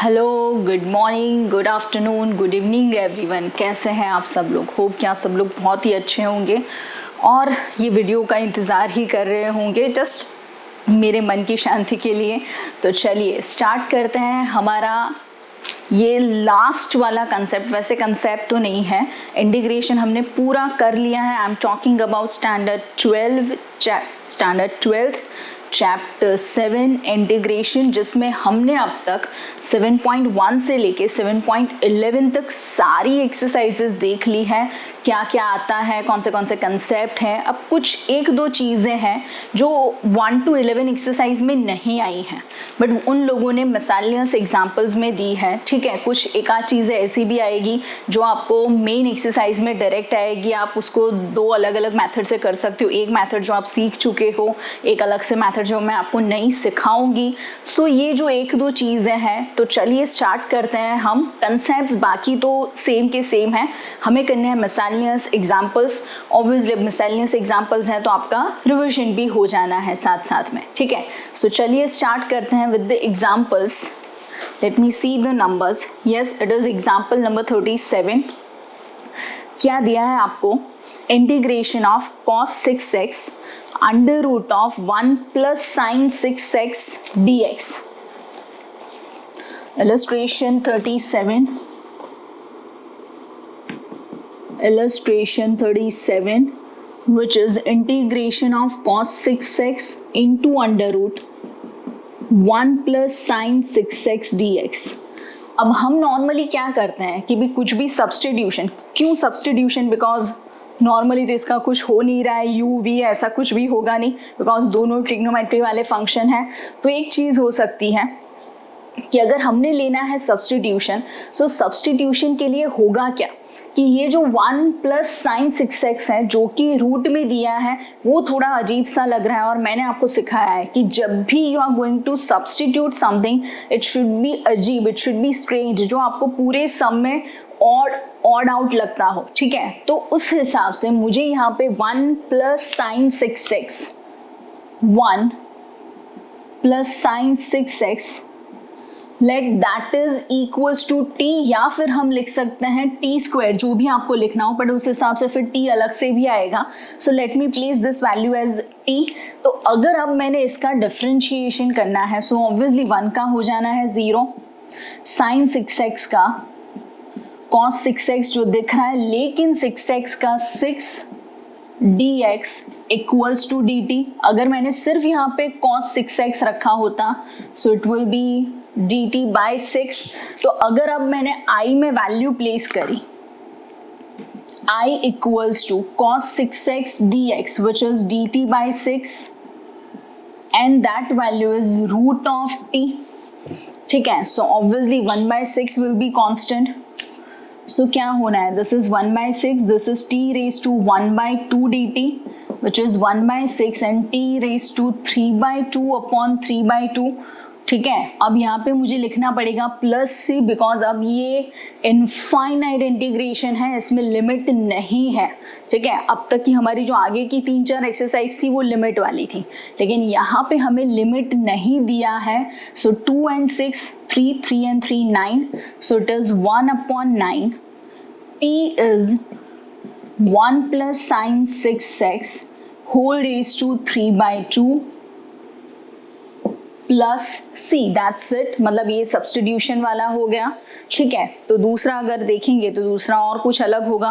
Hello, good morning, good afternoon, good evening everyone. कैसे हैं आप सब लोग? होप कि आप सब लोग बहुत ही अच्छे होंगे और ये वीडियो का इंतज़ार ही कर रहे होंगे जस्ट मेरे मन की शांति के लिए। तो चलिए स्टार्ट करते हैं हमारा ये लास्ट वाला कंसेप्ट। वैसे कंसेप्ट तो नहीं है, इंटीग्रेशन हमने पूरा कर लिया है। I am talking about standard 12th chapter 7 integration, जिसमें हमने अब तक 7.1 से लेके 7.11 तक सारी एक्सरसाइजेस देख ली है। क्या क्या आता है, कौन से कंसेप्ट हैं। अब कुछ एक दो चीज़ें हैं जो 1 to 11 एक्सरसाइज में नहीं आई हैं, बट उन लोगों ने मिसलेनियस एग्जाम्पल्स में दी है। ठीक है, कुछ एक आध चीज़ें ऐसी भी आएगी जो आपको मेन एक्सरसाइज में डायरेक्ट आएगी। आप उसको दो अलग अलग मेथड से कर सकते हो। एक मेथड जो आप सीख चुके हो, एक अलग से मेथड जो मैं आपको नहीं सिखाऊंगी। सो ये जो एक दो चीज़ें हैं, तो चलिए स्टार्ट करते हैं हम। कंसेप्ट्स बाकी तो सेम के सेम है, हमें करने हैं miscellaneous examples. Obviously miscellaneous examples हैं तो आपका रिविजन भी हो जाना है साथ साथ में। ठीक है, सो चलिए स्टार्ट करते हैं with the examples. Let me see the numbers. Yes, it is example number 37। क्या दिया है आपको? Integration of cos 6x under root of 1 plus sine 6x dx। illustration 37 which is integration of cos 6x into under root 1 plus sin 6x dx। अब हम normally क्या करते हैं कि भी कुछ भी सब्स्टिट्यूशन, क्यों सब्स्टिट्यूशन? बिकॉज नॉर्मली तो इसका कुछ हो नहीं रहा है, यू वी ऐसा कुछ भी होगा नहीं, बिकॉज दोनों ट्रिग्नोमेट्री वाले फंक्शन हैं। तो एक चीज़ हो सकती है कि अगर हमने लेना है सब्स्टिट्यूशन, सो सब्स्टिट्यूशन के लिए होगा क्या कि ये जो 1 प्लस साइन 6x है जो कि रूट में दिया है, वो थोड़ा अजीब सा लग रहा है। और मैंने आपको सिखाया है कि जब भी you are going to substitute something, it should be अजीब, इट शुड बी स्ट्रेंज, जो आपको पूरे सम में ऑड आउट लगता हो। ठीक है, तो उस हिसाब से मुझे यहाँ पे 1 plus sine 6x 1 plus sine 6x let that is equals to t, या फिर हम लिख सकते हैं t स्क्वायर, जो भी आपको लिखना हो, बट उस हिसाब से फिर t अलग से भी आएगा। So let me place this value as t। तो अगर अब मैंने इसका डिफरेंशिएशन करना है, सो ऑब्वियसली 1 का हो जाना है 0, साइन 6x का cos 6x जो दिख रहा है, लेकिन 6x का 6 dx इक्वल्स टू dt। अगर मैंने सिर्फ यहाँ पे cos 6x रखा होता, so it will be dt by 6। तो अगर अब मैंने i में वैल्यू प्लेस करी, i equals to cos 6x dx which is dt by 6 and that value is root of t। ठीक है, so obviously 1 by 6 will be constant. So क्या होना है? This is 1 by 6, this is t raise to 1 by 2 dt which is 1 by 6 and t raise to 3 by 2 upon 3 by 2। ठीक है, अब यहाँ पे मुझे लिखना पड़ेगा प्लस सी, बिकॉज अब ये इनफाइनाइट इंटीग्रेशन है, इसमें लिमिट नहीं है। ठीक है, अब तक की हमारी जो आगे की 3-4 एक्सरसाइज थी वो लिमिट वाली थी, लेकिन यहाँ पे हमें लिमिट नहीं दिया है। सो 2 and 6, 3 and 3 9, so it is 1 upon 9, t is 1 plus sin 6x whole raised to 3 by 2 plus C, that's it. मतलब ये सब्स्टिट्यूशन वाला हो गया। ठीक है, तो दूसरा अगर देखेंगे तो दूसरा और कुछ अलग होगा।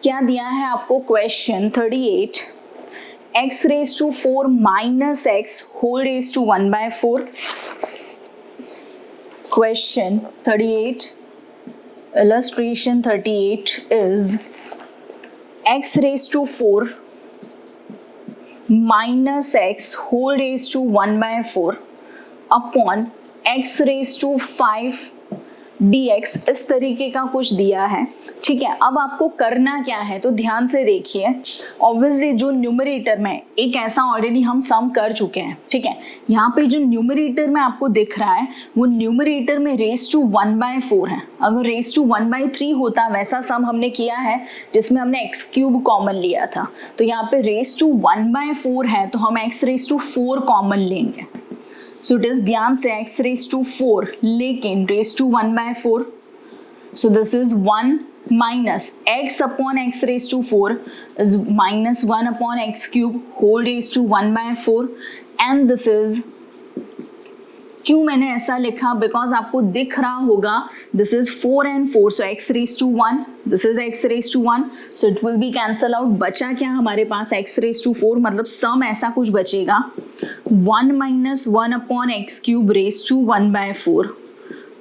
क्या दिया है आपको? Question 38, x raise to 4 minus x whole raise to 1 by 4। Question 38, illustration 38 is x raised to 4 minus x whole raised to 1 by 4 upon x raise to 5 dx, इस तरीके का कुछ दिया है। ठीक है, अब आपको करना क्या है तो ध्यान से देखिए। ऑब्वियसली जो न्यूमरेटर में एक ऐसा ऑलरेडी हम सम कर चुके हैं। ठीक है, यहाँ पे जो न्यूमरेटर में आपको दिख रहा है वो न्यूमरेटर में रेज टू 1 बाय 4 है। अगर रेज टू 1 बाय 3 होता, वैसा सम हमने किया है जिसमें हमने एक्स क्यूब कॉमन लिया था, तो यहाँ पे रेज टू 1 बाय 4 है तो हम एक्स रेज टू 4 कॉमन लेंगे। सो इट इज ध्यान से x रेज टू 4 लेकिन raise to 1/4. So this is 1 minus x upon x raised to 4 is minus 1 upon x cube whole raised to 1/4 and this is, क्यों मैंने ऐसा लिखा, because आपको दिख रहा होगा this is 4 and 4 so x raised to 1, this is x raised to 1 so it will be cancel out. बचा क्या हमारे पास x raised to 4, मतलब सम ऐसा कुछ बचेगा 1 minus 1 upon x cube raised to 1/4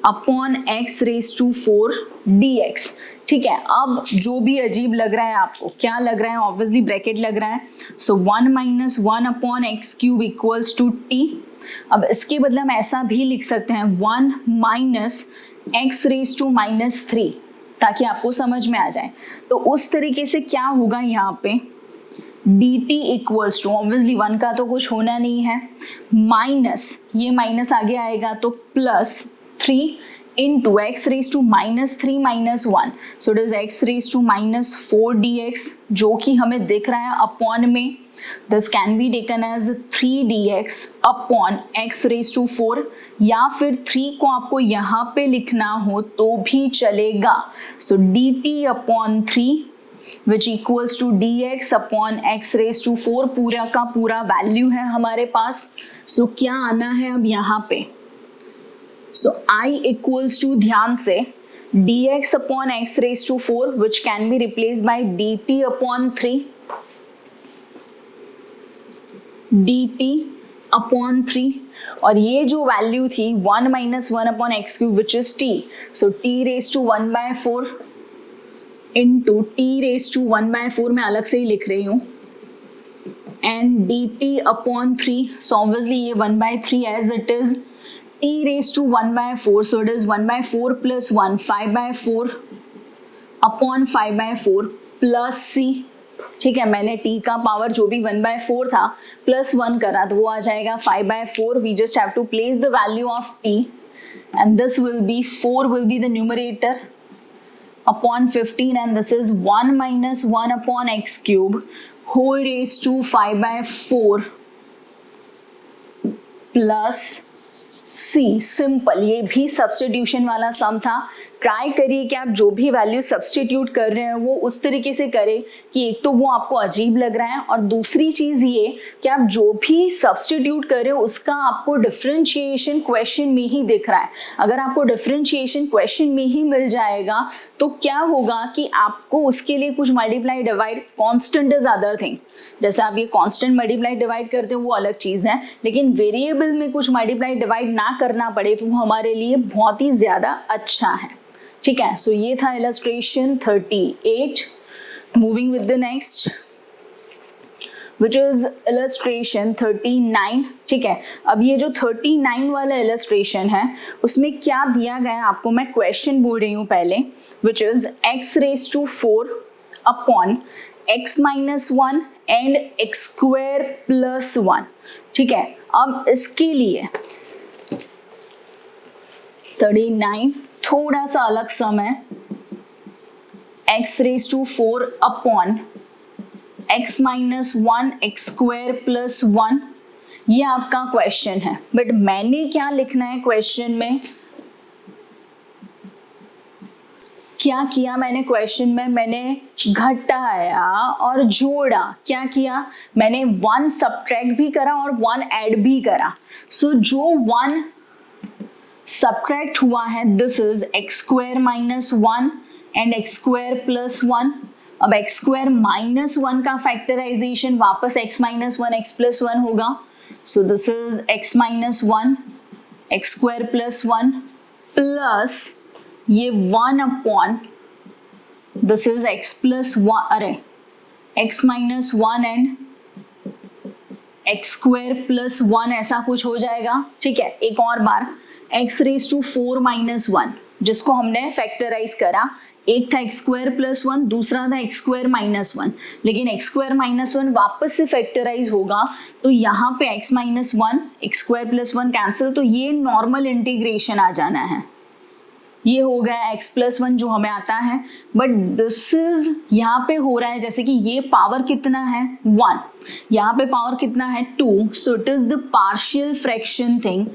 upon x raise to 4 dx. ठीक है, अब जो भी अजीब लग रहा है आपको, क्या लग रहा है, ऑब्वियसली ब्रैकेट लग रहा है. So 1 minus 1 upon x cube equals to t. अब इसके बदले हम ऐसा भी लिख सकते हैं 1 minus x रेज टू -3 ताकि आपको समझ में आ जाए. तो उस तरीके से क्या होगा यहाँ पे dt इक्वल्स टू, ऑब्वियसली 1 का तो कुछ होना नहीं है, माइनस ये माइनस आगे आएगा तो plus 3 into x raised to -3 minus 1 so it is x raised to -4 dx जो कि हमें दिख रहा है अपॉन में. this can be taken as 3 dx upon x raised to 4 या फिर 3 को आपको यहाँ पे लिखना हो तो भी चलेगा. so dt upon 3 which equals to dx upon x raised to 4 पूरा का पूरा वैल्यू है हमारे पास. so क्या आना है अब यहाँ पे, so I equals to, ध्यान से, dx upon x raised to 4 which can be replaced by dt upon 3, dt upon 3 और ये जो वैल्यू थी 1 minus 1 upon x cube which is t, so t raised to 1/4 into t raised to 1/4 मैं अलग से ही लिख रही हूँ and dt upon 3, so obviously ये 1/3 as it is, t raised to 1/4 so it is 1/4 plus 1 5/4 upon 5/4 plus c. ठीक है, मैंने t का पावर जो भी 1/4 था प्लस 1 करा तो वो आ जाएगा 5/4. we just have to place the value of t and this will be 4 will be the numerator upon 15 and this is 1 minus 1 upon x cube whole raised to 5/4 plus C. Simple, ये भी substitution वाला सम था. Try करिए कि आप जो भी value substitute कर रहे हैं वो उस तरीके से करें कि एक तो वो आपको अजीब लग रहा है और दूसरी चीज़ ये कि आप जो भी सब्स्टिट्यूट कर रहे हो उसका आपको डिफरेंशिएशन क्वेश्चन में ही दिख रहा है. अगर आपको डिफरेंशिएशन क्वेश्चन में ही मिल जाएगा तो क्या होगा कि आपको उसके लिए कुछ multiply divide, constant is other thing, जैसे आप ये कॉन्स्टेंट मल्टीप्लाई डिवाइड करते हो वो अलग चीज़ है, लेकिन वेरिएबल में कुछ मल्टीप्लाई डिवाइड ना करना पड़े तो वो हमारे लिए बहुत ही ज़्यादा अच्छा है. ठीक है, सो ये था illustration 38. Moving with the next which is illustration 39. ठीक है, अब ये जो 39 वाला इलस्ट्रेशन है उसमें क्या दिया गया है आपको, मैं क्वेश्चन बोल रही हूँ पहले, which is x raise to 4 upon x minus 1 and x square plus 1. ठीक है, अब इसके लिए 39 थोड़ा सा अलग सम है, x raise to 4 upon x minus 1 x square plus 1. ये आपका क्वेश्चन है, बट मैंने क्या लिखना है क्वेश्चन में, क्या किया मैंने क्वेश्चन में, मैंने घटाया और जोड़ा. क्या किया मैंने, 1 सब्ट्रैक्ट भी करा और 1 ऐड भी करा. सो जो 1 सब्ट्रैक्ट हुआ है this is x square minus 1 and x square plus 1. अब x स्क्वायर माइनस 1 का फैक्टराइजेशन वापस x माइनस 1 x प्लस 1 होगा. सो this is x minus 1 x square plus 1 plus ये 1 upon this is x plus 1, अरे x minus 1 and x square plus 1 ऐसा कुछ हो जाएगा. ठीक है, एक और बार x रेज टू 4 माइनस 1 जिसको हमने फैक्टराइज करा, एक था x स्क्वायर प्लस 1, दूसरा था x स्क्वायर माइनस 1, लेकिन x स्क्वायर माइनस 1 वापस से फैक्टराइज होगा तो यहाँ पे x minus 1 x square plus 1 cancel, तो ये नॉर्मल इंटीग्रेशन आ जाना है. ये हो गया x प्लस 1 जो हमें आता है, बट दिस इज यहाँ पे हो रहा है जैसे कि ये पावर कितना है 1, यहाँ पे पावर कितना है 2, सो it is the partial fraction thing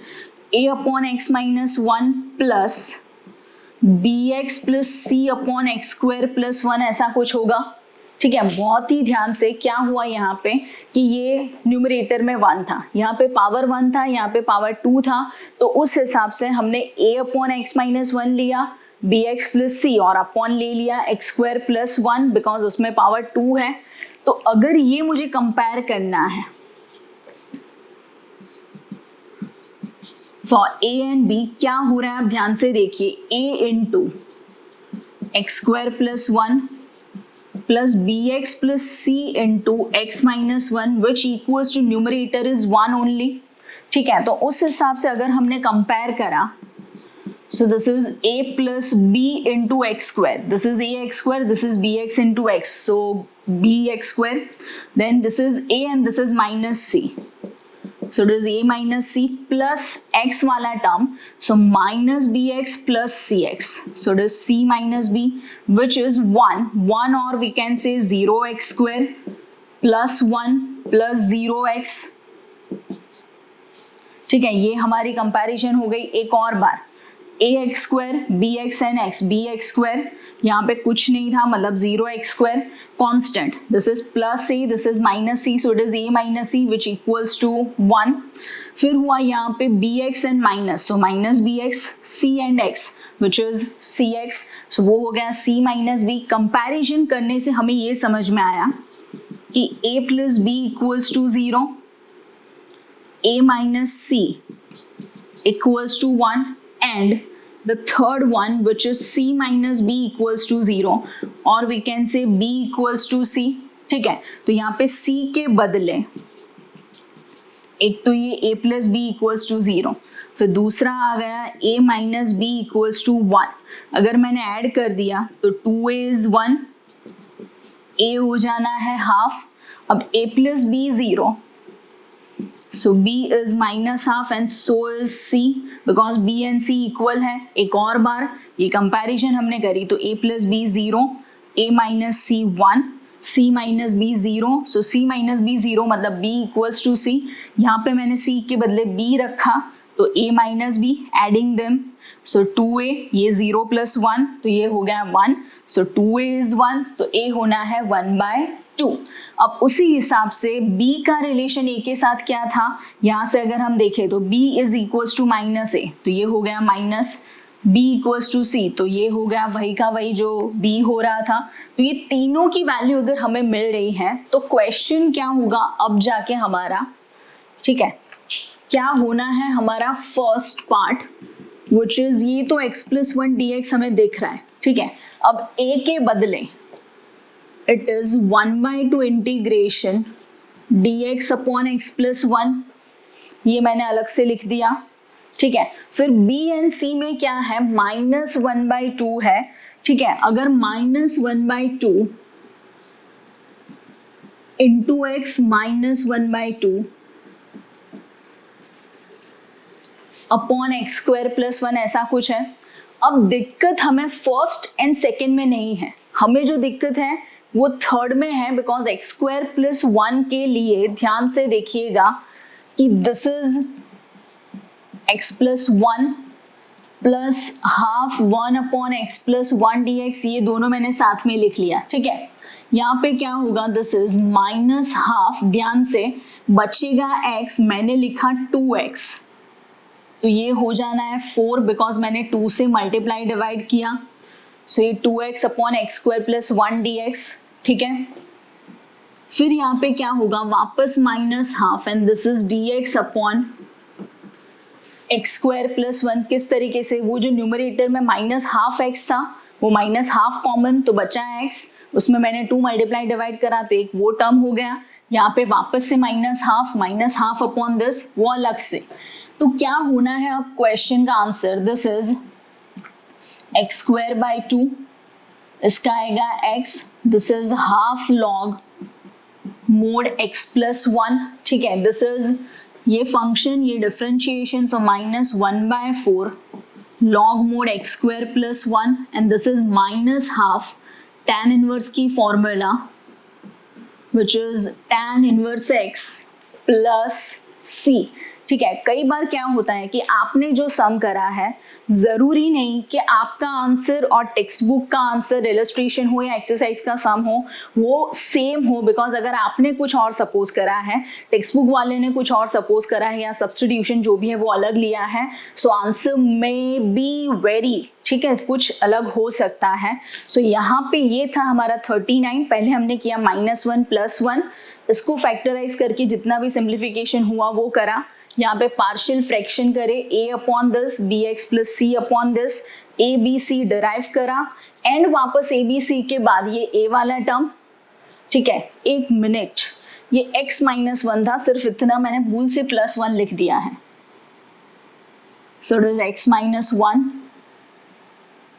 a upon x minus 1 plus bx plus c upon x square plus 1 ऐसा कुछ होगा। ठीक है, बहुत ही ध्यान से क्या हुआ यहाँ पे कि ये न्यूमरेटर में 1 था, यहाँ पे पावर 1 था, यहाँ पे पावर 2 था, तो उस हिसाब से हमने a अपॉन एक्स माइनस 1 लिया, bx प्लस c और अपॉन ले लिया एक्स स्क्वायर प्लस 1 बिकॉज उसमें पावर 2 है। तो अगर ये मुझे कंपेयर करना है फॉर a एंड b, क्या हो रहा है आप ध्यान से देखिए, a into x square plus 1 plus bx plus c into x minus 1 which equals to numerator is 1 only। ठीक है, तो उस हिसाब से अगर हमने कंपेयर करा, so this is a plus b into x square, this is a x square, this is bx into x, so bx square, then this is a and this is minus c, so it is a minus c plus x वाला term, so minus bx plus cx, so it is c minus b which is 1 or we can say 0x square plus 1 plus 0x। ठीक है, ये हमारी comparison हो गई। एक और बार ax square bx and x, bx square यहाँ पे कुछ नहीं था मतलब 0x square constant, this is plus c, this is minus c, so it is a minus c which equals to 1। फिर हुआ यहाँ पे bx and minus, so minus bx, c and x which is cx, so वो हो गया c minus b। Comparison करने से हमें ये समझ में आया कि a plus b equals to 0, a minus c equals to 1 and the third one which is c minus b equals to 0 or we can say b equals to c। ठीक है, तो यहाँ पे c के बदले एक तो ये a plus b equals to 0, फिर दूसरा आ गया a minus b equals to 1। अगर मैंने ऐड कर दिया तो 2a is 1, a हो जाना है हाफ, अब a plus b 0, so b is minus half and so is c because b and c equal है। एक और बार ये कंपैरिजन हमने करी तो a plus b 0, a minus c 1, c minus b 0, so c minus b 0 मतलब b equals to c। यहाँ पे मैंने c के बदले b रखा तो a minus b adding them, so 2a, ये 0 plus 1 तो ये हो गया 1, so 2a is 1 तो a होना है 1/2। अब उसी हिसाब से b का रिलेशन a के साथ क्या था, यहाँ से अगर हम देखें तो b is equals to minus a, तो ये हो गया minus b equals to c, तो ये हो गया वही का वही जो b हो रहा था। तो ये तीनों की वैल्यू अगर हमें मिल रही है तो क्वेश्चन क्या होगा अब जाके हमारा, ठीक है, क्या होना है हमारा फर्स्ट पार्ट विच इज ये तो x plus 1 dx हमें दिख रहा है। ठीक है, अब a के बदले it is 1/2 integration dx upon x plus 1, ये मैंने अलग से लिख दिया। ठीक है, फिर b एंड c में क्या है -1/2 है। ठीक है, अगर -1/2 into x -1/2 upon x square plus 1 ऐसा कुछ है। अब दिक्कत हमें फर्स्ट एंड सेकेंड में नहीं है, हमें जो दिक्कत है वो थर्ड में है बिकॉज एक्स स्क्वायर प्लस 1 के लिए ध्यान से देखिएगा कि this is x plus 1 plus half 1 upon x plus 1 dx, ये दोनों मैंने साथ में लिख लिया। ठीक है, यहाँ पे क्या होगा, दिस इज माइनस हाफ, ध्यान से बचेगा x, मैंने लिखा 2x, तो ये हो जाना है 4 बिकॉज मैंने 2 से मल्टीप्लाई डिवाइड किया, सो ये 2x upon x square plus 1 dx। ठीक है, फिर यहाँ पे क्या होगा वापस minus half and this is dx upon x square plus 1। किस तरीके से, वो जो न्यूमरेटर में माइनस हाफ एक्स था वो माइनस हाफ कॉमन तो बचा x, उसमें मैंने 2 मल्टीप्लाई डिवाइड करा तो एक वो टर्म हो गया। यहाँ पे वापस से माइनस हाफ अपॉन दिस वो अलग से। तो क्या होना है अब क्वेश्चन का answer, this is x square by 2, इसका आएगा x, this is half log mod x plus 1। ठीक है, दिस इज ये फंक्शन, ये differentiation, so -1/4 log mod x square plus 1 and this is minus half tan inverse की formula which is tan inverse x plus c। ठीक है, कई बार क्या होता है कि आपने जो सम करा है जरूरी नहीं कि आपका आंसर और टेक्स्ट बुक का आंसर, इलस्ट्रेशन हो या एक्सरसाइज का सम हो, वो सेम हो। बिकॉज अगर आपने कुछ और सपोज करा है, टेक्स्ट बुक वाले ने कुछ और सपोज करा है या सब्स्टिट्यूशन जो भी है वो अलग लिया है, so answer may be very, ठीक है, कुछ अलग हो सकता है। सो यहाँ पे ये था हमारा 39। पहले हमने किया -1 + 1, इसको फैक्टराइज करके जितना भी सिंप्लीफिकेशन हुआ वो करा। यहाँ पे पार्शियल फ्रैक्शन करे a upon this bx plus c upon this, a b c derive करा एंड वापस a b c के बाद ये a वाला टर्म। ठीक है, एक मिनट, ये x -1 था, सिर्फ इतना मैंने भूल से +1 लिख दिया है। सो इट इज x -1।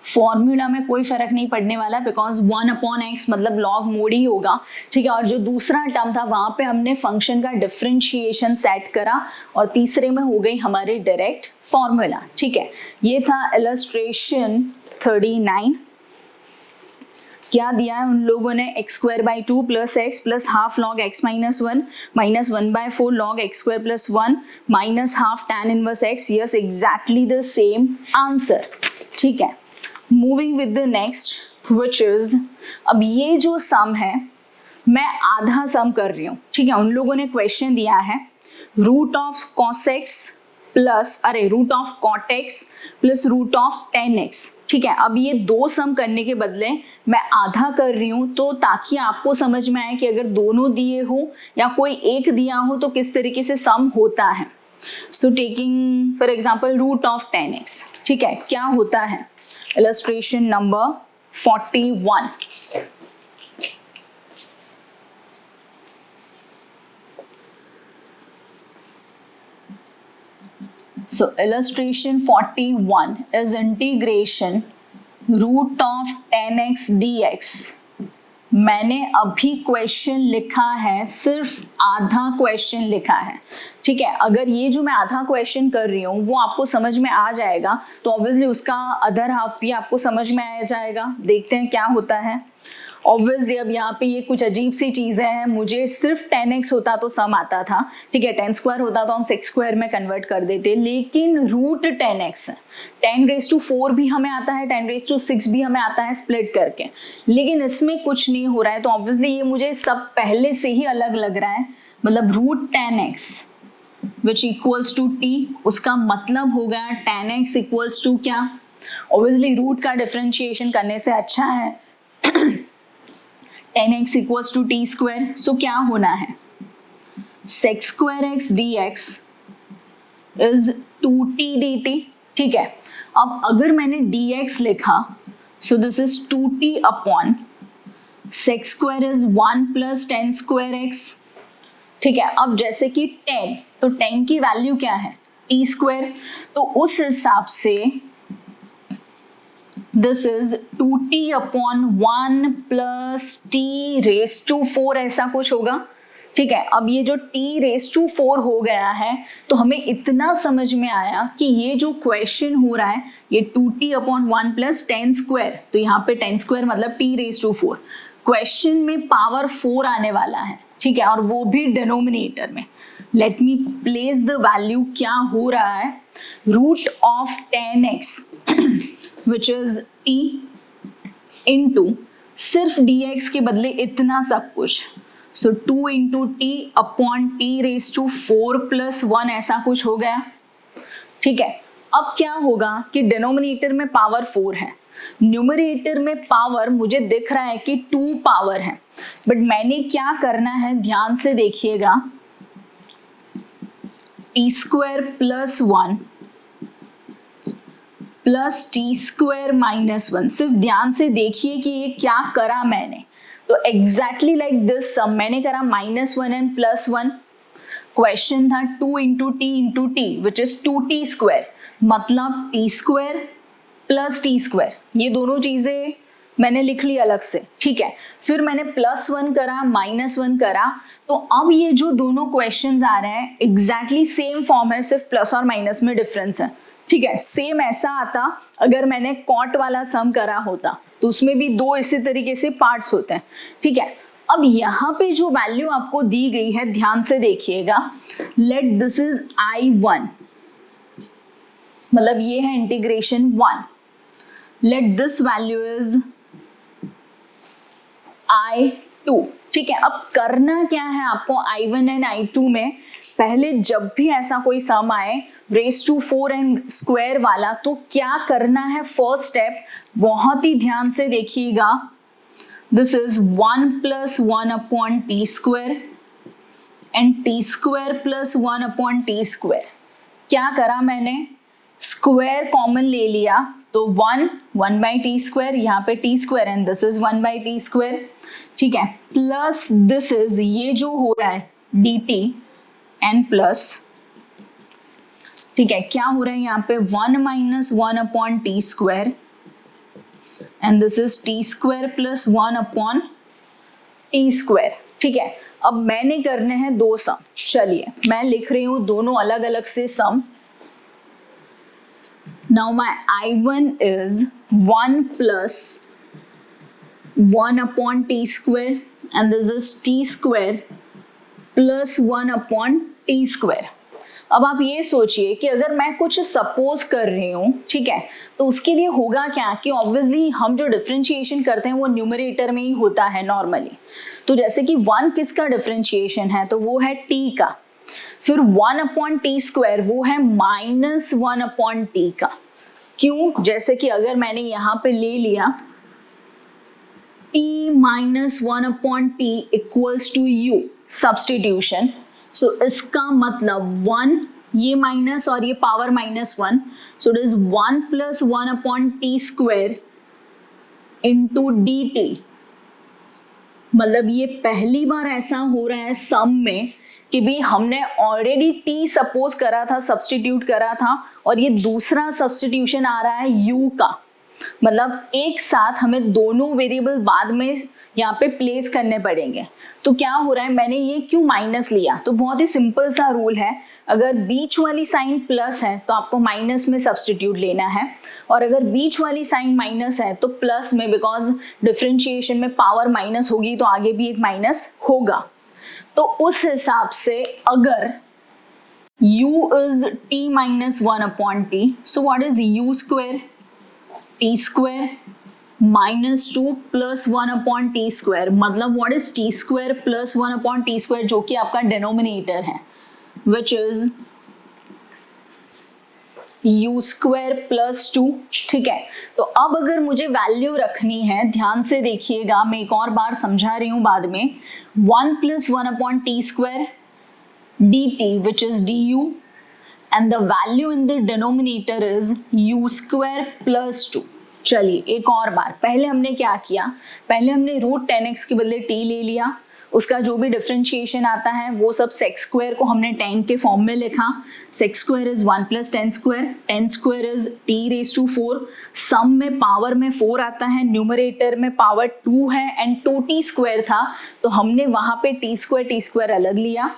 फॉर्मूला में कोई फर्क नहीं पड़ने वाला बिकॉज 1/x मतलब लॉग मोड ही होगा। ठीक है, और जो दूसरा टर्म था वहां पे हमने फंक्शन का डिफरेंशिएशन सेट करा और तीसरे में हो गई हमारी डायरेक्ट फॉर्मूला। ठीक है, ये था इलस्ट्रेशन 39। क्या दिया है उन लोगों ने, x² 2 + x plus half log x -1 -1/4 log x² + 1 minus half tan inverse x। Yes, exactly the same answer. ठीक है, moving with the next which is, अब ये जो सम है मैं आधा सम कर रही हूँ। ठीक है, उन लोगों ने क्वेश्चन दिया है root of cos x plus root of cot x plus root of tan x। ठीक है, अब ये दो सम करने के बदले मैं आधा कर रही हूँ, तो ताकि आपको समझ में आए कि अगर दोनों दिए हो या कोई एक दिया हो तो किस तरीके से सम होता है। So taking for example root of tan x। ठीक है, क्या होता है, illustration number 41। So illustration 41 is integration root of tan x dx। मैंने अभी क्वेश्चन लिखा है, सिर्फ आधा क्वेश्चन लिखा है। ठीक है, अगर ये जो मैं आधा क्वेश्चन कर रही हूँ वो आपको समझ में आ जाएगा तो ऑब्वियसली उसका अदर हाफ भी आपको समझ में आ जाएगा। देखते हैं क्या होता है। ऑब्वियसली अब यहाँ पे ये कुछ अजीब सी चीज़ें हैं, मुझे सिर्फ tan x होता तो सम आता था। ठीक है, tan² होता तो हम sec² में कन्वर्ट कर देते, लेकिन रूट tan x है। tan⁴ भी हमें आता है, tan⁶ भी हमें आता है स्प्लिट करके, लेकिन इसमें कुछ नहीं हो रहा है। तो ऑब्वियसली ये मुझे सब पहले से ही अलग लग रहा है। मतलब root tan x which equals to t, उसका मतलब हो गया tan x इक्वल्स टू क्या, ऑब्वियसली रूट का डिफरेंशिएशन करने से अच्छा है tan x equals to t²। So क्या होना है, sec² x dx is 2t dt। ठीक है, अब अगर मैंने dx लिखा सो this is 2t upon sec² is 1 + tan² x। ठीक है, अब जैसे कि tan, तो tan की वैल्यू क्या है, t², तो उस हिसाब से this is 2t upon 1 + t⁴ ऐसा कुछ होगा। ठीक है, अब ये जो t⁴ हो गया है तो हमें इतना समझ में आया कि ये जो क्वेश्चन हो रहा है ये 2t अपॉन 1 + tan², तो यहाँ पे tan² मतलब t⁴। क्वेश्चन में पावर 4 आने वाला है। ठीक है, और वो भी डिनोमिनेटर में। Let me place the value, क्या हो रहा है, root of tan x which is t into सिर्फ dx के बदले इतना सब कुछ, सो 2 × t अपॉन t⁴ + 1 ऐसा कुछ हो गया। ठीक है, अब क्या होगा कि डिनोमिनेटर में पावर 4 है, न्यूमरेटर में पावर मुझे दिख रहा है कि 2 पावर है, बट मैंने क्या करना है ध्यान से देखिएगा, t² + 1 प्लस t² - 1। सिर्फ ध्यान से देखिए कि ये क्या करा मैंने, तो एग्जैक्टली लाइक दिस सम मैंने करा -1 एंड +1। क्वेश्चन था 2 × t × t which is 2t², मतलब t² + t²। ये दोनों चीजें मैंने लिख ली अलग से। ठीक है, फिर मैंने +1 करा, -1 करा, तो अब ये जो दोनों क्वेश्चंस आ रहे हैं एग्जैक्टली सेम फॉर्म है, सिर्फ प्लस और माइनस में डिफरेंस है। ठीक है, सेम ऐसा आता अगर मैंने कॉट वाला सम करा होता, तो उसमें भी दो इसी तरीके से पार्ट्स होते हैं। ठीक है, अब यहाँ पे जो वैल्यू आपको दी गई है ध्यान से देखिएगा, लेट दिस इज I1, मतलब ये है integration 1, let this value is I2। ठीक है, अब करना क्या है आपको I1 एंड I2 में, पहले जब भी ऐसा कोई सम आए रेस टू 4 एंड स्क्वायर वाला, तो क्या करना है, फर्स्ट स्टेप बहुत ही ध्यान से देखिएगा, this is 1 + 1 upon t square and T square plus 1 upon t square. क्या करा मैंने, स्क्वायर कॉमन ले लिया, तो 1 बाई टी स्क्वायर, यहाँ पे T square and this is 1 by T square. ठीक है, प्लस दिस इज ये जो हो रहा है डी टी एंड प्लस, ठीक है, क्या हो रहा है यहाँ पे 1 - 1 upon t square and this is t square plus 1 upon t square. ठीक है, अब मैंने करने हैं दो सम, चलिए मैं लिख रही हूं दोनों अलग अलग से sum. Now my I1 is 1 + 1 upon t square and this is t square plus 1 upon t square. अब आप ये सोचिए कि अगर मैं कुछ सपोज कर रही हूँ, ठीक है, तो उसके लिए होगा क्या कि ऑब्वियसली हम जो डिफरेंशिएशन करते हैं वो न्यूमरेटर में ही होता है नॉर्मली। तो जैसे कि 1 किसका डिफरेंशिएशन है, तो वो है t का, फिर 1 अपॉन टी स्क्वायर वो है -1 अपॉन टी का। क्यों, जैसे कि अगर मैंने यहाँ पे ले लिया t - 1 upon t equals to u, substitution, so इसका मतलब 1, ये माइनस और ये power -1, so it is 1 + 1 upon t square into d t. मतलब ये पहली बार ऐसा हो रहा है सम में कि भी हमने ऑलरेडी t सपोज करा था, सब्सटीट्यूट करा था, और ये दूसरा सब्सटीट्यूशन आ रहा है u का, मतलब एक साथ हमें दोनों वेरिएबल बाद में यहाँ पे प्लेस करने पड़ेंगे। तो क्या हो रहा है, मैंने ये क्यों माइनस लिया, तो बहुत ही सिंपल सा रूल है, अगर बीच वाली साइन प्लस है तो आपको माइनस में सब्सटीट्यूट लेना है, और अगर बीच वाली साइन माइनस है तो प्लस में, बिकॉज डिफरेंशिएशन में पावर माइनस होगी तो आगे भी एक माइनस होगा। तो उस हिसाब से अगर u is t - 1 upon t, so what is u square, t square -2 + 1 upon t square, मतलब what is t square plus 1 upon t square, जो कि आपका डिनोमिनेटर है, which is u square plus 2। ठीक है, तो अब अगर मुझे वैल्यू रखनी है, ध्यान से देखिएगा, मैं एक और बार समझा रही हूं बाद में, 1 + 1 upon t square dt which is du and the value in the denominator is u square plus 2। चलिए एक और बार, पहले हमने क्या किया, पहले हमने √10x के बदले t ले लिया, उसका जो भी डिफरेंशिएशन आता है वो सब sec स्क्वायर को हमने 10 के फॉर्म में लिखा, sec square is 1 + 10 square, 10 square is t⁴, सम में पावर में 4 आता है, न्यूमरेटर में पावर 2 है एंड 2t स्क्वायर था, तो हमने वहां पे t स्क्वायर अलग लिया,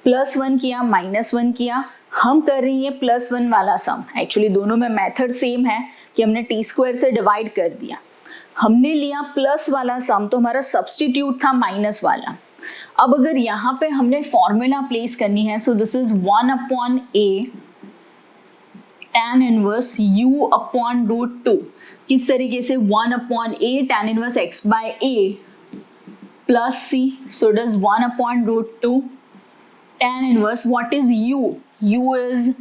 +1 किया, -1 किया, हम कर रही है +1 वाला सम, एक्चुअली दोनों में मेथड सेम है कि हमने टी स्क्वायर से डिवाइड कर दिया, हमने लिया प्लस वाला सम, तो हमारा सब्सटीट्यूट था माइनस वाला। अब अगर यहाँ पे हमने फॉर्मूला प्लेस करनी है, so this is 1 upon a tan inverse u upon √2, किस तरीके से 1 upon a tan inverse x by a plus c, so it is 1 upon √2 tan inverse, what is u, u is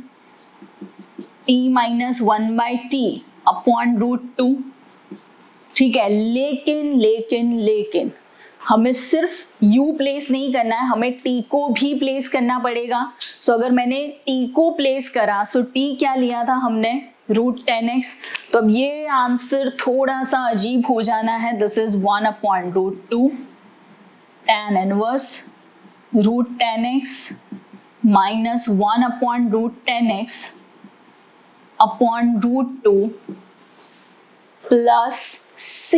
t - 1 by t upon √2। ठीक है, लेकिन हमें सिर्फ u place नहीं करना है, हमें t को भी प्लेस करना पड़ेगा। सो अगर मैंने t को प्लेस करा, सो t क्या लिया था हमने, √10x, तो अब ये आंसर थोड़ा सा अजीब हो जाना है, this is 1 upon √2 tan inverse √10x minus 1 upon √10x upon √2 plus c,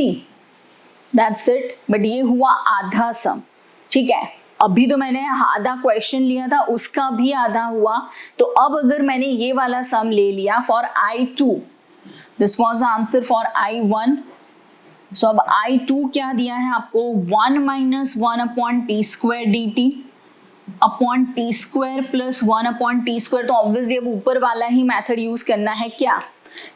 that's it. But ये हुआ आधा सम, ठीक है, अभी तो मैंने आधा क्वेश्चन लिया था, उसका भी आधा हुआ। तो अब अगर मैंने ये वाला सम ले लिया for I2, this was answer for I1। सो अब I2 क्या दिया है आपको, 1 minus 1 upon t square d t upon t square plus 1 upon t square. तो ऑब्वियसली अब ऊपर वाला ही मेथड यूज करना है क्या,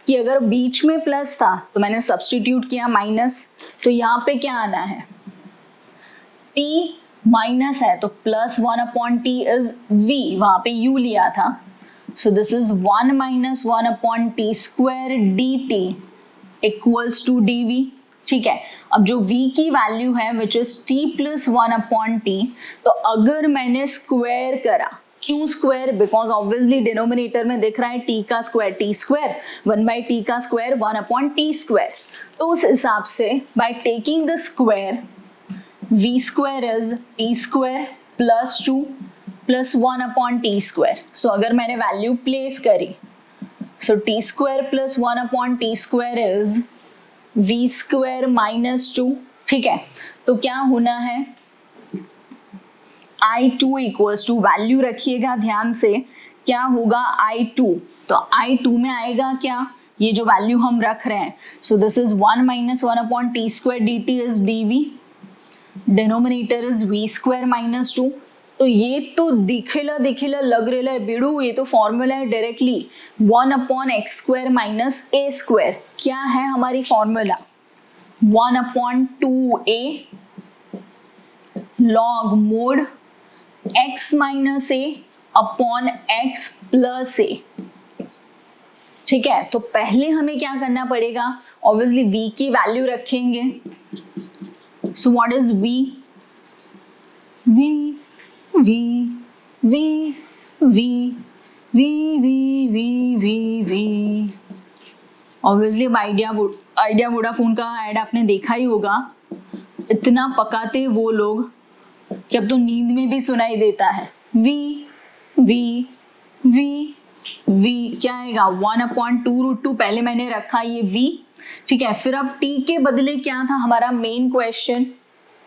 कि अगर बीच में प्लस था तो मैंने सब्स्टिट्यूट किया माइनस, तो यहाँ पे क्या आना है, t माइनस है तो plus 1 upon t is v, वहां पे u लिया था। So this is 1 minus 1 upon t square d t equals to d v. ठीक है, अब जो v की वैल्यू है which is t plus 1 upon t, तो अगर मैंने स्क्वायर करा, क्यों स्क्वायर, बिकॉज ऑब्वियसली डिनोमिनेटर में दिख रहा है t का square, t square 1 by t का स्क्वायर 1 अपॉन टी स्क्वायर। तो उस हिसाब से by taking the square v square is t square plus 2 plus 1 upon t square. So अगर मैंने वैल्यू प्लेस करी, so t square plus 1 upon t square is v square minus 2। ठीक है, तो क्या होना है, I2 इक्वल्स टू, वैल्यू रखिएगा ध्यान से, क्या होगा I2, तो I2 में आएगा क्या, ये जो वैल्यू हम रख रहे हैं। So this is 1 minus 1 upon t square d t is d v, denominator is v square minus 2। तो ये तो दिखेला दिखेला लग रहा है बिड़ू, ये तो फॉर्मूला है directly 1 upon x square minus a square. क्या है हमारी formula, 1 upon 2a log mod x minus a upon x plus a. ठीक है, तो पहले हमें क्या करना पड़ेगा, ऑब्वियसली v की वैल्यू रखेंगे। So what is v, v v v v v v v v v। Obviously अब आइडिया वोडाफोन का ऐड आपने देखा ही होगा, इतना पकाते वो लोग कि अब तो नींद में भी सुनाई देता है। v v v v क्या आएगा, 1 अपॉन 2√2, पहले मैंने रखा ये v। ठीक है, फिर अब t के बदले क्या था हमारा main question,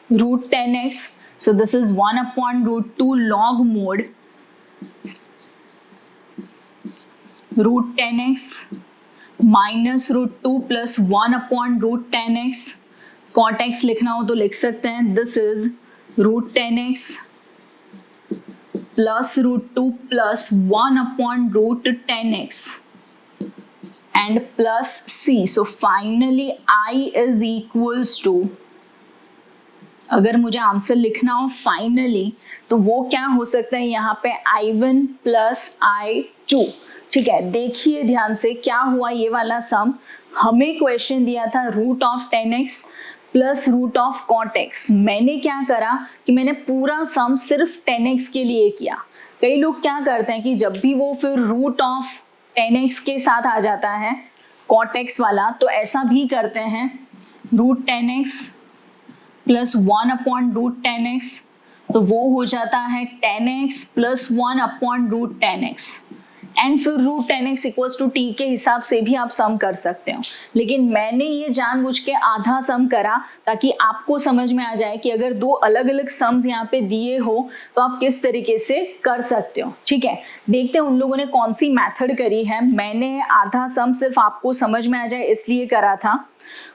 √10x। So this is 1 upon √2 log mod √10x minus √2 plus 1 upon √10x। cot x लिखना हो तो लिख सकते हैं, this is √10x plus √2 plus 1 upon √10x and plus c। So finally I is equals to, अगर मुझे answer लिखना हो फाइनली तो वो क्या हो सकता है, यहाँ पे I1 प्लस I2। ठीक है, देखिए ध्यान से क्या हुआ, ये वाला सम हमें क्वेश्चन दिया था root of 10x plus root of cot x। मैंने क्या करा कि मैंने पूरा सम सिर्फ 10x के लिए किया। कई लोग क्या करते हैं कि जब भी वो फिर रूट ऑफ 10x के साथ आ जाता है कॉट x वाला, तो ऐसा भी करते हैं root 10x plus 1 upon √10x, तो वो हो जाता है 10x plus 1 upon √10x and फिर √10x इक्वल्स टू t के हिसाब से भी आप सम कर सकते हो। लेकिन मैंने ये जानबूझ के आधा सम करा ताकि आपको समझ में आ जाए कि अगर दो अलग अलग सम्स यहाँ पे दिए हो तो आप किस तरीके से कर सकते हो। ठीक है, देखते हैं उन लोगों ने कौन सी मेथड करी है। मैंने आधा सम सिर्फ आपको समझ में आ जाए इसलिए करा था,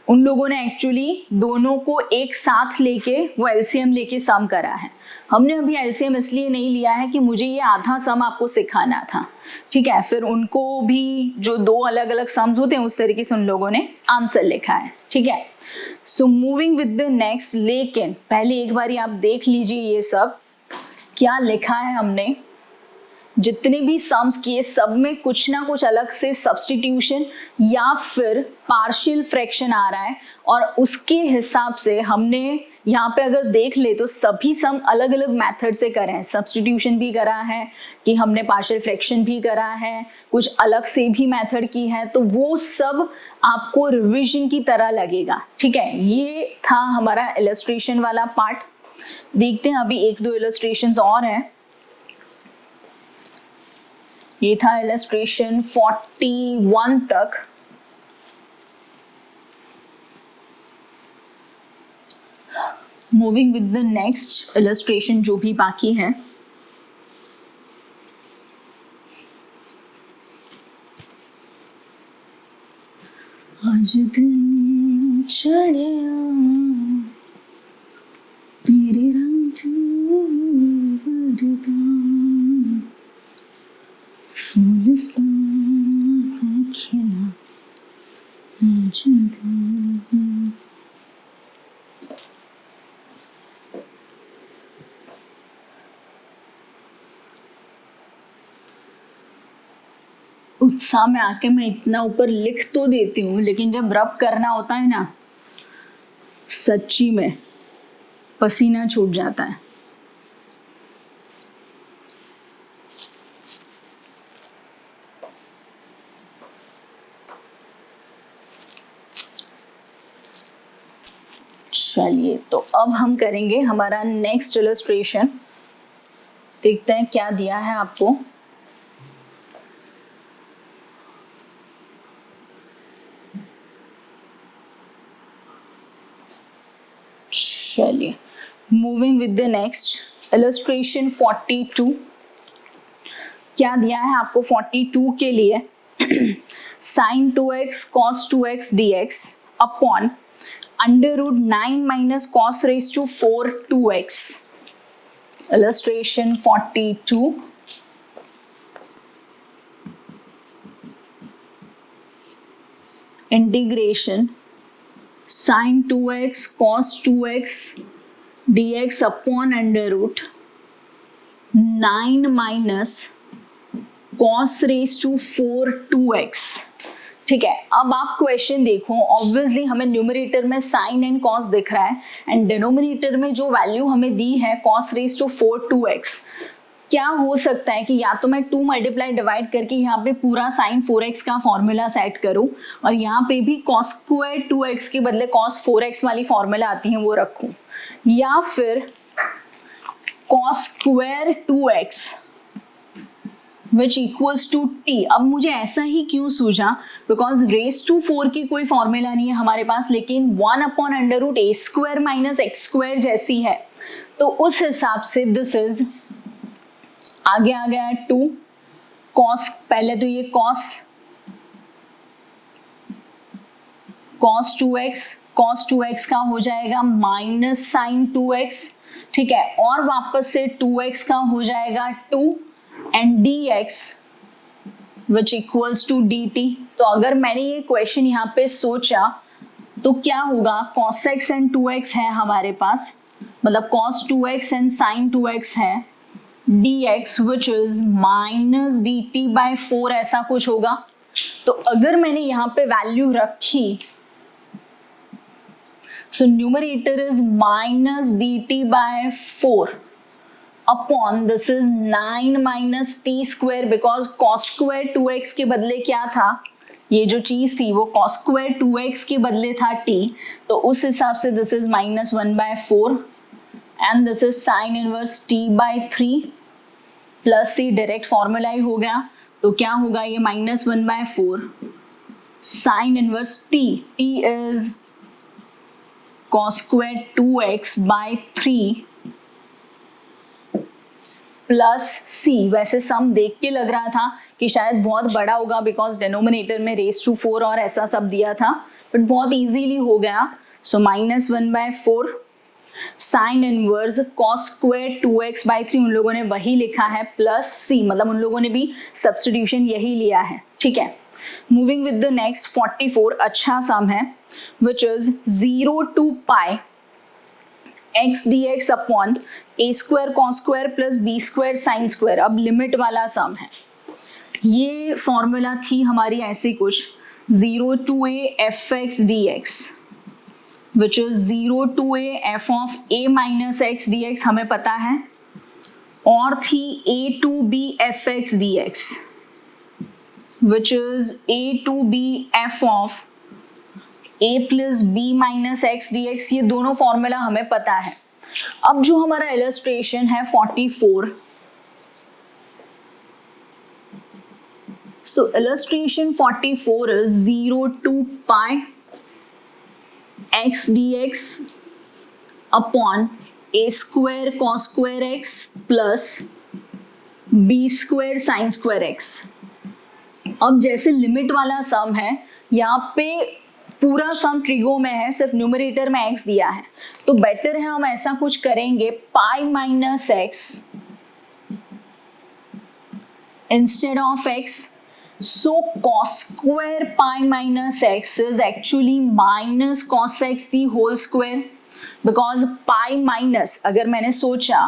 उन लोगों ने एक्चुअली दोनों को एक साथ लेके वो एलसीएम लेके सम करा है। हमने अभी एलसीएम इसलिए नहीं लिया है कि मुझे ये आधा सम आपको सिखाना था। ठीक है, फिर उनको भी जो दो अलग अलग सम्स होते हैं उस तरीके से उन लोगों ने आंसर लिखा है। ठीक है, so moving with the next, लेकिन पहले एक बारी आप देख लीजिए ये सब क्या लिखा है हमने। जितने भी सम्स किए सब में कुछ ना कुछ अलग से सब्स्टिट्यूशन या फिर पार्शियल फ्रैक्शन आ रहा है, और उसके हिसाब से हमने यहाँ पे अगर देख ले तो सभी सम अलग अलग मेथड से करे हैं। सब्स्टिट्यूशन भी करा है कि हमने पार्शियल फ्रैक्शन भी करा है, कुछ अलग से भी मेथड की है, तो वो सब आपको रिविजन की तरह लगेगा। ठीक है, ये था हमारा इलस्ट्रेशन वाला पार्ट। देखते हैं अभी एक दो इलस्ट्रेशंस और हैं। ये था इलस्ट्रेशन 41 तक। Moving with the next illustration जो भी बाकी है. आज दिन चढ़िया तेरे रंग वरदा फूल सा है खिला आज दिन. उत्साह में आके मैं इतना ऊपर लिख तो देती हूँ, लेकिन जब रब करना होता है ना, सच्ची में पसीना छूट जाता है. चलिए, तो अब हम करेंगे हमारा नेक्स्ट इलस्ट्रेशन. देखते हैं क्या दिया है आपको. चलिए, moving with the next illustration 42. क्या दिया है आपको 42 के लिए? sin 2x cos 2x dx upon under root 9 minus cos raise to 4 2x. Illustration 42. Integration sin 2x cos 2x dx upon under root 9 minus cos raise to 4 2x. ठीक है, अब आप क्वेश्चन देखो. ऑब्वियसली हमें न्यूमरेटर में sign and cos दिख रहा है एंड डिनोमिनेटर में जो वैल्यू हमें दी है cos रेज टू 4 2x. क्या हो सकता है कि या तो मैं 2 मल्टीप्लाई डिवाइड करके यहाँ पे पूरा साइन 4x का फॉर्मूला सेट करूँ और यहाँ पे भी cos स्क्वायर 2x के बदले cos 4x वाली फॉर्मूला आती है वो रखूँ, या फिर cos square 2x which equals to t. अब मुझे ऐसा ही क्यों सूझा? बिकॉज रेस टू 4 की कोई फॉर्मूला नहीं है हमारे पास, लेकिन 1 अपॉन अंडर रूट ए स्क्वायर माइनस एक्स स्क्वायर जैसी है. तो उस हिसाब से दिस इज आगे आ गया 2 कॉस. पहले तो ये cos 2x का हो जाएगा माइनस साइन 2x. ठीक है, और वापस से 2x का हो जाएगा 2 and dx which equals to dt. तो अगर मैंने ये क्वेश्चन यहाँ पे सोचा तो क्या होगा? cos x एंड 2x है हमारे पास, मतलब cos 2x and sin 2x है, dx which is minus dt by 4 ऐसा कुछ होगा. तो अगर मैंने यहाँ पे वैल्यू रखी, so numerator is minus dt by 4 upon this is 9 minus t square, because cos square 2x के बदले क्या था? ये जो चीज थी वो cos स्क्वायर 2x के बदले था t. तो उस हिसाब से this is minus 1 by 4 and this is sine inverse t by 3 plus c. Direct formula ही हो गया. तो क्या होगा? ये minus 1 by 4 sine inverse t. t is cos square 2x by 3 plus c. वैसे सम देख के लग रहा था कि शायद बहुत बड़ा होगा बिकॉज डिनोमिनेटर में रेस टू 4 और ऐसा सब दिया था, बट बहुत इजीली हो गया. So minus 1 by 4 sine inverse cos square 2x by 3 उन लोगों ने वही लिखा है, प्लस c, मतलब उन लोगों ने भी सब्स्टिट्यूशन यही लिया है. ठीक है, मूविंग विद द नेक्स्ट 44. अच्छा सम है which is 0 to pi x dx upon a square cos square plus b square sine square. अब लिमिट वाला सम है. ये फॉर्मूला थी हमारी ऐसे कुछ 0 to a f x d x which is 0 to a f of a minus x d x हमें पता है, और थी a to b f x d x which is a to b f of a plus b minus x d x. ये दोनों formula हमें पता है. अब जो हमारा इलस्ट्रेशन है 44, so illustration 44 is 0 to pi x dx upon a square cos square x plus b square sine square x. अब जैसे लिमिट वाला सम है, यहाँ पे पूरा सम ट्रिगो में है, सिर्फ न्यूमरेटर में x दिया है, तो बेटर है हम ऐसा कुछ करेंगे pi minus x instead of x. So cos square pi minus x is actually minus cos x the whole square, because pi minus अगर मैंने सोचा,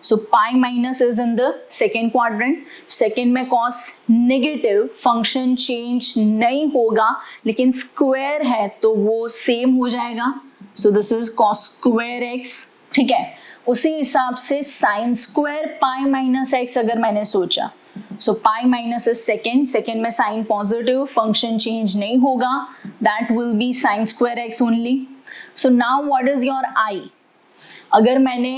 so pi minus is in the second quadrant, second में cos negative, function change नहीं होगा लेकिन square है तो वो same हो जाएगा, so this is cos square x. ठीक है, उसी हिसाब से sin square pi minus x अगर मैंने सोचा, so pi minus is second में sin positive, function change नहीं होगा, that will be sin square x only. So now what is your I? अगर मैंने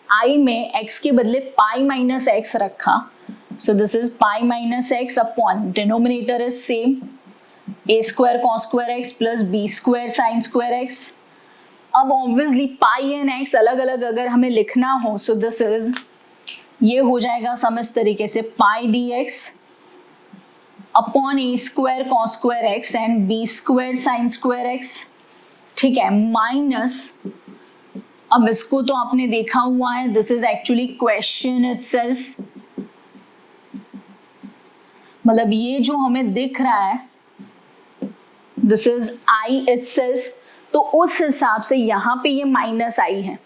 I में x के बदले pi minus x रखा, so this is pi minus x upon denominator is same, a square cos square x plus b square sin square x. अब obviously pi and x अलग अलग अगर हमें लिखना हो, so this is, ये हो जाएगा सम इस तरीके से pi d x upon a square cos square x and b square sine square x. ठीक है, माइनस, अब इसको तो आपने देखा हुआ है, this is actually question itself, मतलब ये जो हमें दिख रहा है दिस इज आई इटसेल्फ, तो उस हिसाब से यहाँ पे ये माइनस आई है,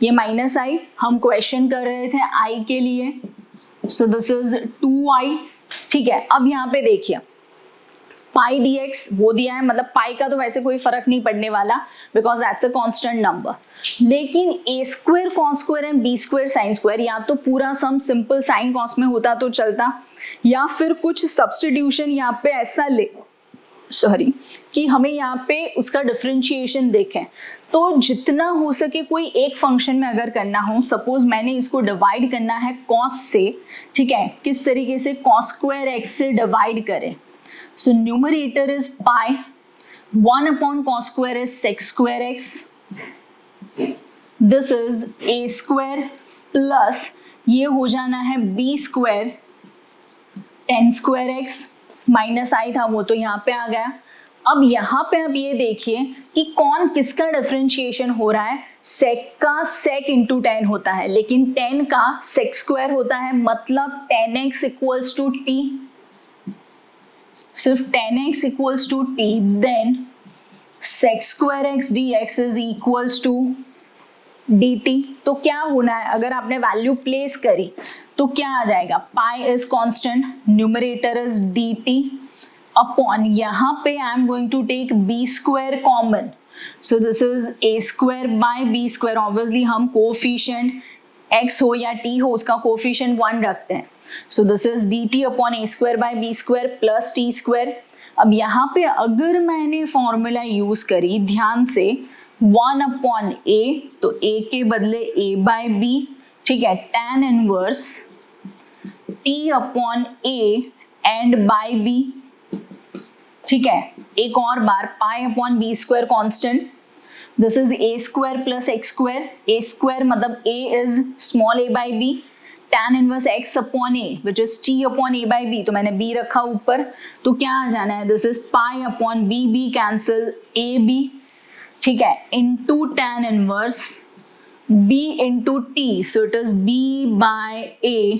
ये माइनस आई, हम क्वेश्चन कर रहे थे आई के लिए, सो दिस इज 2i. ठीक है, अब यहाँ पे देखिए पाई डी एक्स वो दिया है, मतलब पाई का तो वैसे कोई फर्क नहीं पड़ने वाला because that's a constant number, लेकिन a square cos square and b square sine square, या तो पूरा सम सिंपल साइन कॉस में होता तो चलता, या फिर कुछ सब्स्टिट्यूशन यहाँ पे ऐसा ले, सॉरी, कि हमें यहाँ पे उसका डिफरेंशिएशन देखें, तो जितना हो सके कोई एक फंक्शन में अगर करना हो, सपोज मैंने इसको डिवाइड करना है कॉस से, ठीक है, किस तरीके से, कॉस स्क्वायर एक्स से डिवाइड करें, so numerator is pi, 1 upon cos square is sec square x, this is a square plus ये हो जाना है b square tan square x, minus आई था वो तो यहाँ पे आ गया. अब यहाँ पे आप ये देखिए कि कौन किसका डिफरेंशिएशन हो रहा है, सेक का सेक इंटू टेन होता है, लेकिन टेन का सेक स्क्वायर होता है, मतलब 10x इक्वल्स टू टी, सिर्फ 10x equals to t, then sec square x d x is equals to d t. तो क्या होना है, अगर आपने वैल्यू प्लेस करी तो क्या आ जाएगा, pi is constant, numerator is d t upon, यहाँ पे I am going to take b square common, so this is a square by b square. Obviously हम कोफिशिएंट x हो या t हो उसका कोफिशिएंट 1 रखते हैं, so this is d t upon a square by b square plus t square. अब यहाँ पे अगर मैंने फॉर्मूला यूज करी ध्यान से 1 अपॉन a, तो a के बदले a बाय b, ठीक है, tan inverse t upon a and by b, ठीक है, एक और बार पाई upon b square constant, this is a square plus x square, a square मतलब a is small a by b, tan inverse x upon a which is t upon a by b, तो मैंने b रखा ऊपर, तो क्या आ जाना है, this is pi upon b, b cancel a b, ठीक है, into tan inverse b into t, so it is b by a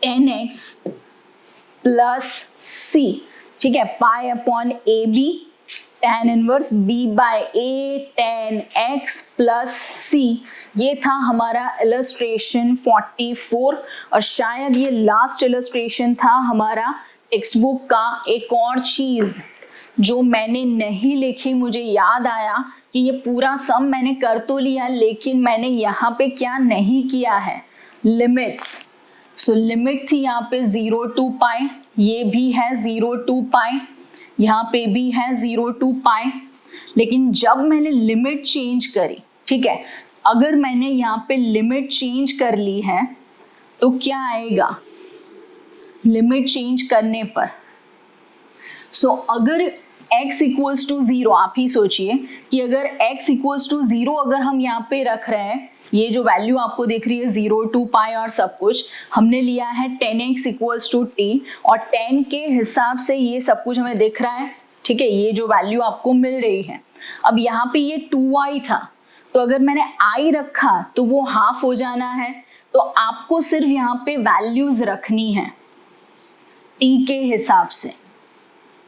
10x plus c, ठीक है, pi upon a b tan inverse b by a 10x plus c. ये था हमारा illustration 44 और शायद ये लास्ट इलस्ट्रेशन था हमारा टेक्स्ट बुक का. एक और चीज जो मैंने नहीं लिखी, मुझे याद आया कि ये पूरा सम मैंने कर तो लिया, लेकिन मैंने यहाँ पे क्या नहीं किया है, लिमिट्स. सो लिमिट थी यहाँ पे 0 टू पाई, ये भी है 0 टू पाई, यहाँ पे भी है 0 टू पाई, लेकिन जब मैंने लिमिट चेंज करी, ठीक है, अगर मैंने यहाँ पे लिमिट चेंज कर ली है तो क्या आएगा लिमिट चेंज करने पर, सो अगर x इक्वल्स टू 0, आप ही सोचिए कि अगर x इक्वल्स टू 0 अगर हम यहाँ पे रख रहे हैं, ये जो वैल्यू आपको दिख रही है 0 2 पाई और सब कुछ हमने लिया है 10x इक्वल्स टू t और 10 के हिसाब से ये सब कुछ हमें दिख रहा है, ठीक है, ये जो वैल्यू आपको मिल रही है। अब यहाँ पे ये 2i था, तो अगर मैंने i रखा तो वो हाफ हो जाना है, तो आपको सिर्फ यहाँ पे वैल्यूज रखनी है t के हिसाब से।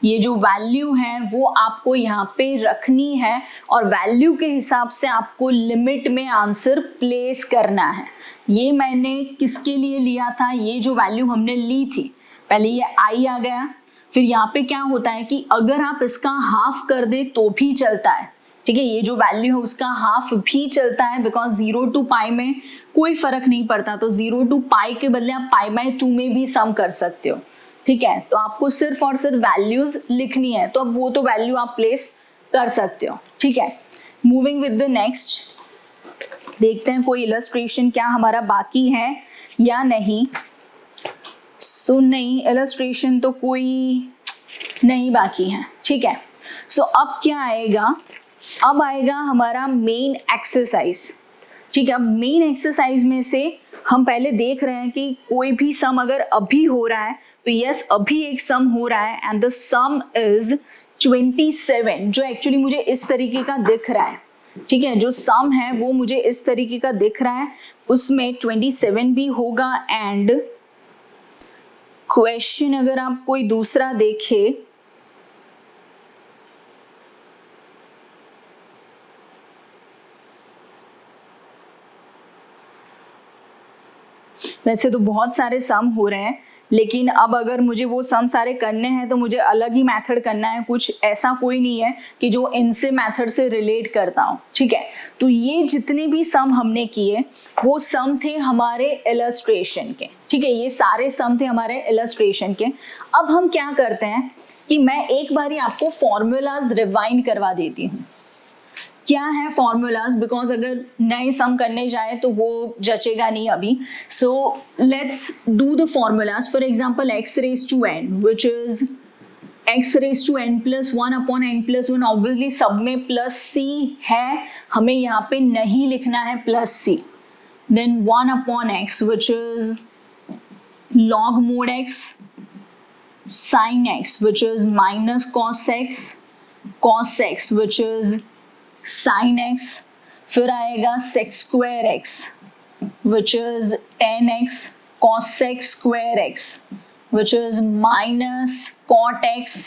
ये जो वैल्यू है वो आपको यहाँ पे रखनी है और वैल्यू के हिसाब से आपको लिमिट में आंसर प्लेस करना है। ये मैंने किसके लिए लिया था, ये जो वैल्यू हमने ली थी, पहले ये i आ गया, फिर यहाँ पे क्या होता है कि अगर आप इसका हाफ कर दे तो भी चलता है, ठीक है, ये जो वैल्यू है उसका हाफ भी चलता है, बिकॉज 0 टू पाई में कोई फर्क नहीं पड़ता, तो 0 टू पाई के बदले आप पाई बाय 2 में भी सम कर सकते हो, ठीक है। तो आपको सिर्फ और सिर्फ वैल्यूज लिखनी है, तो अब वो तो वैल्यू आप प्लेस कर सकते हो, ठीक है। मूविंग विद द नेक्स्ट, देखते हैं कोई इलस्ट्रेशन क्या हमारा बाकी है या नहीं। सो नहीं, इलस्ट्रेशन तो कोई नहीं बाकी है, ठीक है। सो अब क्या आएगा, अब आएगा हमारा मेन एक्सरसाइज, ठीक है। अब मेन एक्सरसाइज में से हम पहले देख रहे हैं कि कोई भी सम अगर अभी हो रहा है तो यस अभी एक सम हो रहा है एंड द सम इज 27, जो एक्चुअली मुझे इस तरीके का दिख रहा है, ठीक है, जो सम है वो मुझे इस तरीके का दिख रहा है, उसमें 27 भी होगा। एंड क्वेश्चन अगर आप कोई दूसरा देखे, वैसे तो बहुत सारे सम हो रहे हैं, लेकिन अब अगर मुझे वो सम सारे करने हैं तो मुझे अलग ही मेथड करना है, कुछ ऐसा कोई नहीं है कि जो इनसे मेथड से रिलेट करता हूँ, ठीक है। तो ये जितने भी सम हमने किए वो सम थे हमारे इलस्ट्रेशन के, ठीक है, ये सारे सम थे हमारे इलस्ट्रेशन के। अब हम क्या करते हैं कि मैं एक बारी आपको फॉर्मूलाज रिवाइंड करवा देती हूँ, क्या है फॉर्मूलाज, बिकॉज अगर नए सम करने जाए तो वो जचेगा नहीं अभी। So let's do the formulas. For example x raise to n which is x raise to n plus 1 upon n plus 1, obviously सब में प्लस c है, हमें यहाँ पे नहीं लिखना है plus c। Then 1 upon x which is log mod x, sin x which is minus cos x which is sin x, फिर आएगा sec square x which is tan x, cos x square x which is minus cot x,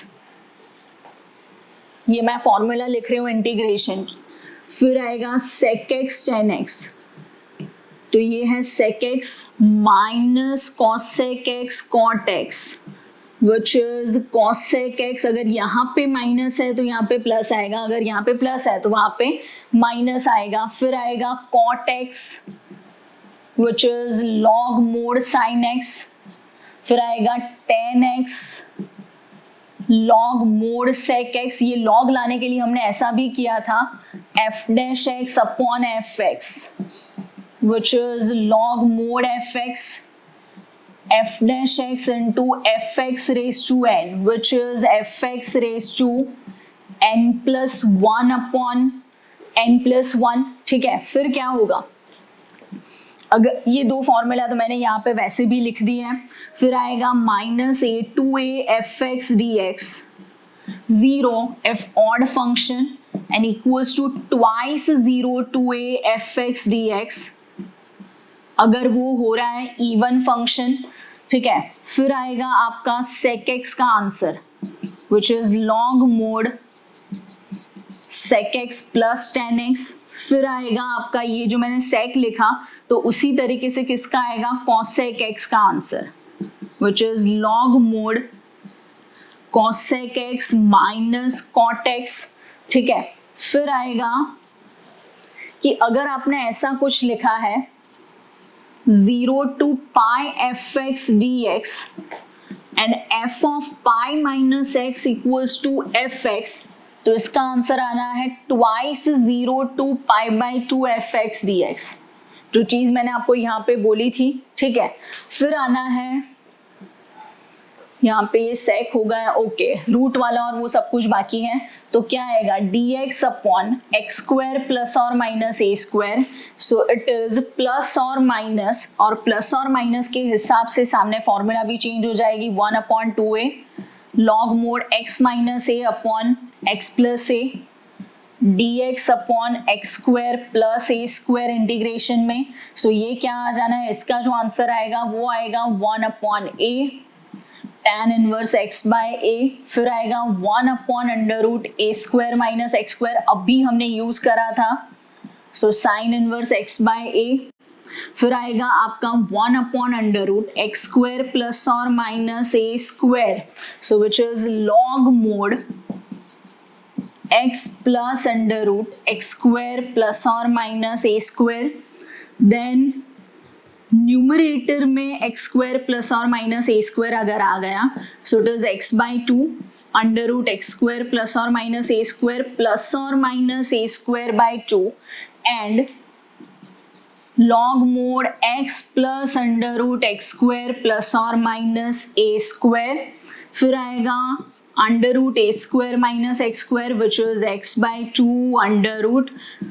ये मैं formula लिख रही हूँ integration की। फिर आएगा sec x tan x, तो ये है sec x minus cosec x cot x which is cosec x, अगर यहाँ पे माइनस है तो यहाँ पे प्लस आएगा, अगर यहाँ पे प्लस है तो वहाँ पे माइनस आएगा। फिर आएगा cot x which is log mod sin x, फिर आएगा tan x log mod sec x, ये log लाने के लिए हमने ऐसा भी किया था f dash x upon f x which is log mod f x f dash x into fx raised to n which is fx raised to n plus 1 upon n plus 1, ठीक है। फिर क्या होगा, अगर ये दो फॉर्मूला तो मैंने यहाँ पे वैसे भी लिख दिए हैं। फिर आएगा minus a to a f x d x, zero f odd function and equals to twice zero to a f x d x, अगर वो हो रहा है इवन फंक्शन, ठीक है। फिर आएगा आपका sec x का answer which is log mod sec x plus tan x। फिर आएगा आपका ये जो मैंने sec लिखा तो उसी तरीके से किसका आएगा cosec x का answer which is log mod cosec x minus cot x, ठीक है। फिर आएगा कि अगर आपने ऐसा कुछ लिखा है 0 to pi fx dx and f of pi minus x equals to fx, तो इसका आंसर आना है twice 0 to pi by 2 fx dx, जो चीज मैंने आपको यहाँ पे बोली थी, ठीक है। फिर आना है यहाँ पे ये सेक हो गया, ओके, रूट वाला और वो सब कुछ बाकी है, तो क्या आएगा dx upon x square plus और minus a square, so it is plus और माइनस, और प्लस और माइनस के हिसाब से सामने फॉर्मूला भी चेंज हो जाएगी, 1/2a log mod x minus a upon x plus a dx upon x square plus a square integration में, सो ये क्या आ जाना है, इसका जो आंसर आएगा वो आएगा 1/a tan inverse x by a, फिर आएगा 1/√a square minus x square, अभी हमने यूज करा था, so sine inverse x by a, फिर आएगा आपका 1/√x स्क्वायर प्लस और minus a square, so which is log mod x plus √x square plus और minus a square, then numerator में x स्क्वायर प्लस और minus a square अगर आ गया, so it is x by 2 √x square plus और minus a square plus और minus a square by 2 and log mod x plus √x square plus और minus a स्क्वायर, फिर आएगा √a square minus x square which is x by 2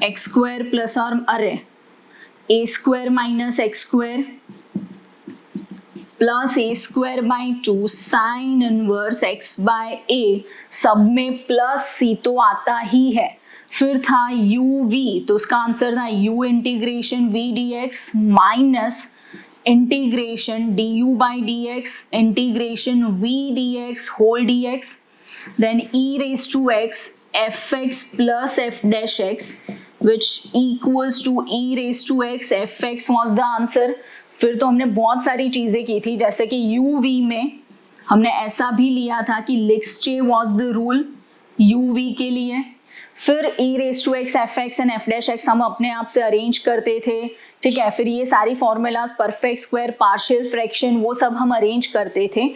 √x square plus और a square minus x square plus a square by 2 sine inverse x by a, सब में plus c तो आता ही है, फिर था uv, तो उसका आंसर था u integration v dx minus integration du by dx integration v dx whole dx, then e raise to x fx plus f dash x which equals to e raised to x, fx was the answer। फिर तो हमने बहुत सारी चीजें की थी, जैसे कि uv में हमने ऐसा भी लिया था कि लिक्सचे was the rule uv के लिए, फिर e raised to x, fx and f dash x हम अपने आप से अरेंज करते थे, ठीक है, फिर ये सारी formulas perfect square, partial fraction, वो सब हम अरेंज करते थे।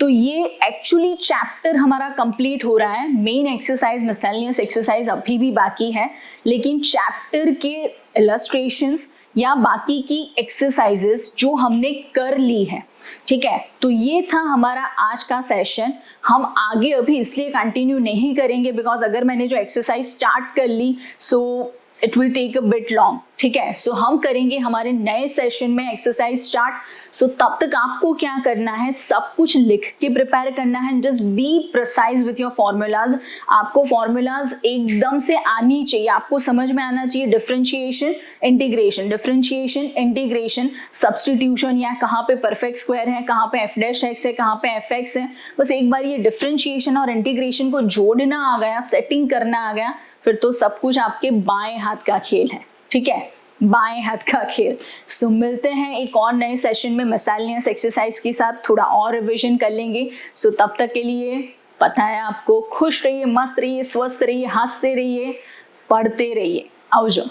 तो ये एक्चुअली चैप्टर हमारा कंप्लीट हो रहा है, मेन एक्सरसाइज मिसलेनियस एक्सरसाइज अभी भी बाकी है, लेकिन चैप्टर के इलस्ट्रेशंस या बाकी की एक्सरसाइजेस जो हमने कर ली है, ठीक है, तो ये था हमारा आज का सेशन। हम आगे अभी इसलिए कंटिन्यू नहीं करेंगे बिकॉज अगर मैंने जो एक्सरसाइज स्टार्ट कर ली so it will take a bit long, ठीक है, सो हम करेंगे हमारे नए सेशन में एक्सरसाइज स्टार्ट। सो तब तक आपको क्या करना है, सब कुछ लिख के प्रिपेयर करना है, just be precise with your formulas. आपको फॉर्मूलाज एकदम से आनी चाहिए, आपको समझ में आना चाहिए, डिफरेंशिएशन इंटीग्रेशन सब्सटीट्यूशन, या कहाँ पे परफेक्ट स्क्वायर है, कहाँ पे एफ डैश एक्स है, कहाँ पे एफ एक्स है, बस एक बार ये डिफरेंशिएशन और इंटीग्रेशन को जोड़ना आ गया, सेटिंग करना आ गया, फिर तो सब कुछ आपके बाएं हाथ का खेल है, ठीक है, बाएं हाथ का खेल। सो मिलते हैं एक और नए सेशन में मिसलेनियस एक्सरसाइज के साथ, थोड़ा और रिवीजन कर लेंगे। सो तब तक के लिए पता है आपको, खुश रहिए, मस्त रहिए, स्वस्थ रहिए, हंसते रहिए, पढ़ते रहिए, आओ जो।